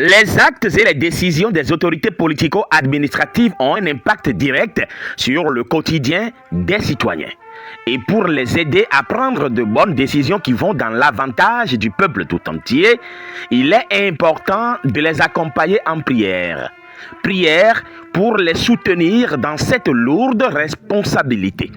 Les actes et les décisions des autorités politico-administratives ont un impact direct sur le quotidien des citoyens. Et pour les aider à prendre de bonnes décisions qui vont dans l'avantage du peuple tout entier, il est important de les accompagner en prière. Prière pour les soutenir dans cette lourde responsabilité.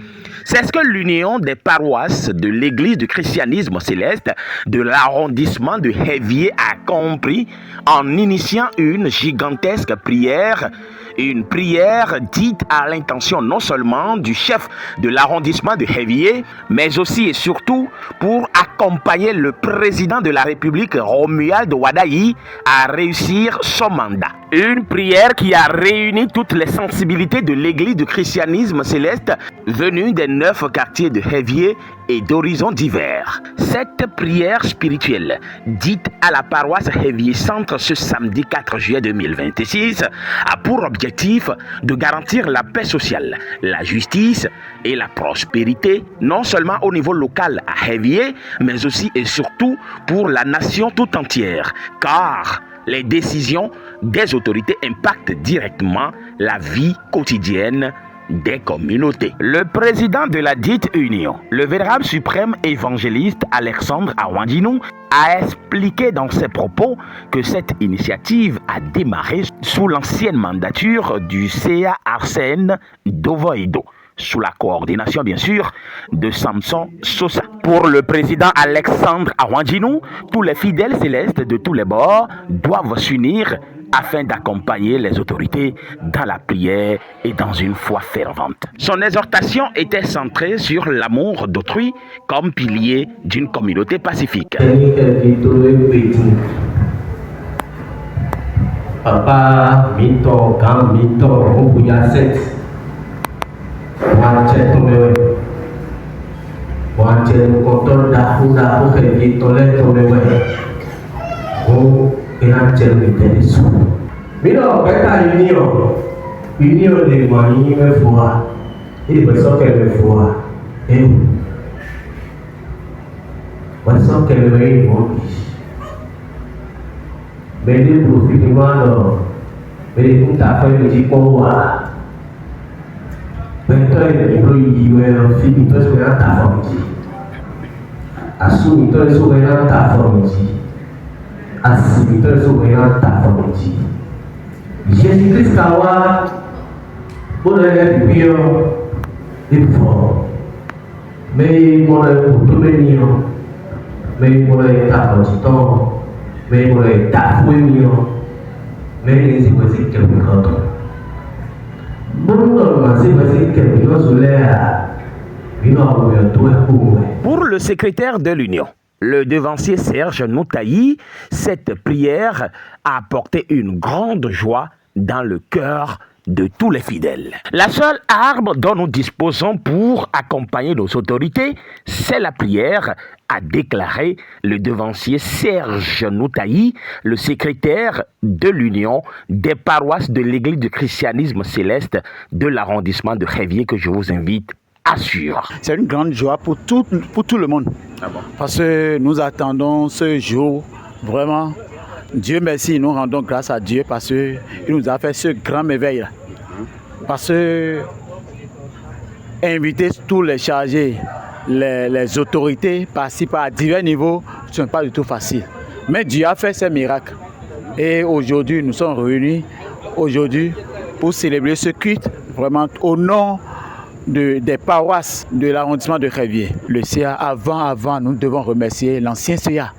C'est ce que l'Union des paroisses de l'Église du christianisme céleste de l'arrondissement de Hévier a compris en initiant une gigantesque prière. Une prière dite à l'intention non seulement du chef de l'arrondissement de Hévier, mais aussi et surtout pour accompagner le président de la République, Romuald Wadayi, à réussir son mandat. Une prière qui a réuni toutes les sensibilités de l'Église du christianisme céleste venues des 9 quartiers de Hévier et d'horizons divers. Cette prière spirituelle, dite à la paroisse Hévier Centre ce samedi 4 juillet 2026, a pour objectif de garantir la paix sociale, la justice et la prospérité, non seulement au niveau local à Hévier, mais aussi et surtout pour la nation tout entière, car les décisions des autorités impactent directement la vie quotidienne des communautés. Le président de la dite union, le vénérable suprême évangéliste Alexandre Awandinou, a expliqué dans ses propos que cette initiative a démarré sous l'ancienne mandature du CA Arsène Dovoedo, sous la coordination bien sûr de Samson Sosa. Pour le président Alexandre Awandinou, tous les fidèles célestes de tous les bords doivent s'unir afin d'accompagner les autorités dans la prière et dans une foi fervente. Son exhortation était centrée sur l'amour d'autrui comme pilier d'une communauté pacifique. Papa, mito, quand mito, on vous y a 7. Mino beta union de mani me foi et me so que me foi et me so que me mo mais des profitement mais tout à fait me dit quoi mais toi il bro il fini toi c'est ta famille assumi toi c'est ta famille assumi toi c'est ta famille Jésus-Christ a pour les pieds et fort. Mais mon tout béni, mais mon état temps, mais mon état fouillé, mais les émotions qui me rendent. Pour le secrétaire de l'Union, le devancier Serge Noutaï, cette prière a apporté une grande joie dans le cœur de tous les fidèles. La seule arme dont nous disposons pour accompagner nos autorités, c'est la prière, a déclaré le devancier Serge Noutaï, le secrétaire de l'Union des paroisses de l'Église du christianisme céleste de l'arrondissement de Hévier que je vous invite à suivre. C'est une grande joie pour tout le monde. Ah bon? Parce que nous attendons ce jour, vraiment. Dieu merci, nous rendons grâce à Dieu parce qu'il nous a fait ce grand éveil. Parce que inviter tous les chargés, les autorités, participer à divers niveaux, ce n'est pas du tout facile. Mais Dieu a fait ces miracles. Et aujourd'hui, nous sommes réunis pour célébrer ce culte, vraiment au nom des paroisses de l'arrondissement de Hévier. Le CA, avant, nous devons remercier l'ancien CA,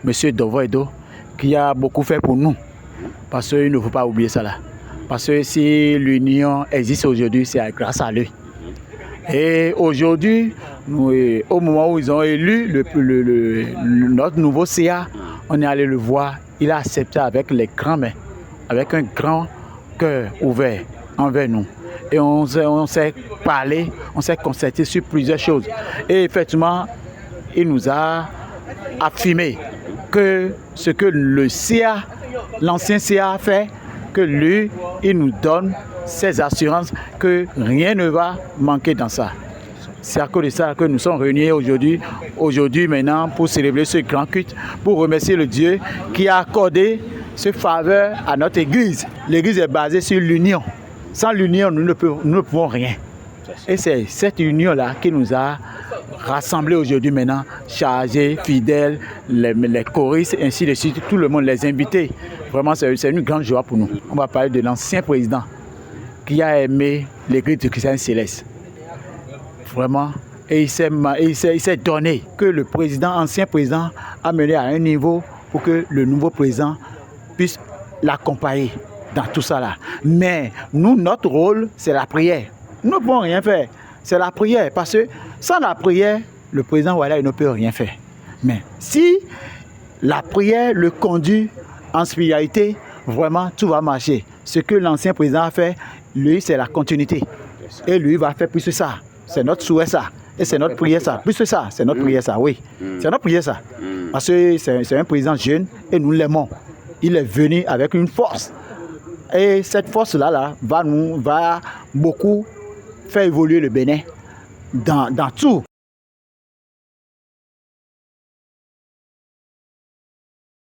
M. Dovoedo, qui a beaucoup fait pour nous. Parce qu'il ne faut pas oublier ça là. Parce que si l'union existe aujourd'hui, c'est grâce à lui. Et aujourd'hui, au moment où ils ont élu notre nouveau CA, on est allé le voir. Il a accepté avec les grands mains, avec un grand cœur ouvert envers nous. Et on s'est parlé, on s'est concerté sur plusieurs choses. Et effectivement, il nous a affirmé que ce que le CA, l'ancien CA a fait, que lui, il nous donne ces assurances que rien ne va manquer dans ça. C'est à cause de ça que nous sommes réunis aujourd'hui maintenant pour célébrer ce grand culte, pour remercier le Dieu qui a accordé ce faveur à notre Église. L'Église est basée sur l'union. Sans l'union, nous ne pouvons rien. Et c'est cette union-là qui nous a rassemblés aujourd'hui maintenant, chargés, fidèles, les choristes, ainsi de suite, tout le monde, les invités. Vraiment, c'est une grande joie pour nous. On va parler de l'ancien président qui a aimé l'Église du Christ céleste. Vraiment, et il s'est donné que le ancien président a mené à un niveau pour que le nouveau président puisse l'accompagner dans tout ça là. Mais nous, notre rôle, c'est la prière. Nous ne pouvons rien faire. C'est la prière. Parce que sans la prière, le président voilà, il ne peut rien faire. Mais si la prière le conduit en spiritualité, vraiment, tout va marcher. Ce que l'ancien président a fait, lui, c'est la continuité. Et lui va faire plus que ça. C'est notre souhait, ça. Et c'est notre prière, ça. Plus que ça, c'est notre prière, ça, oui. C'est notre prière, ça. Parce que c'est un président jeune et nous l'aimons. Il est venu avec une force. Et cette force-là va beaucoup faire évoluer le Bénin dans tout.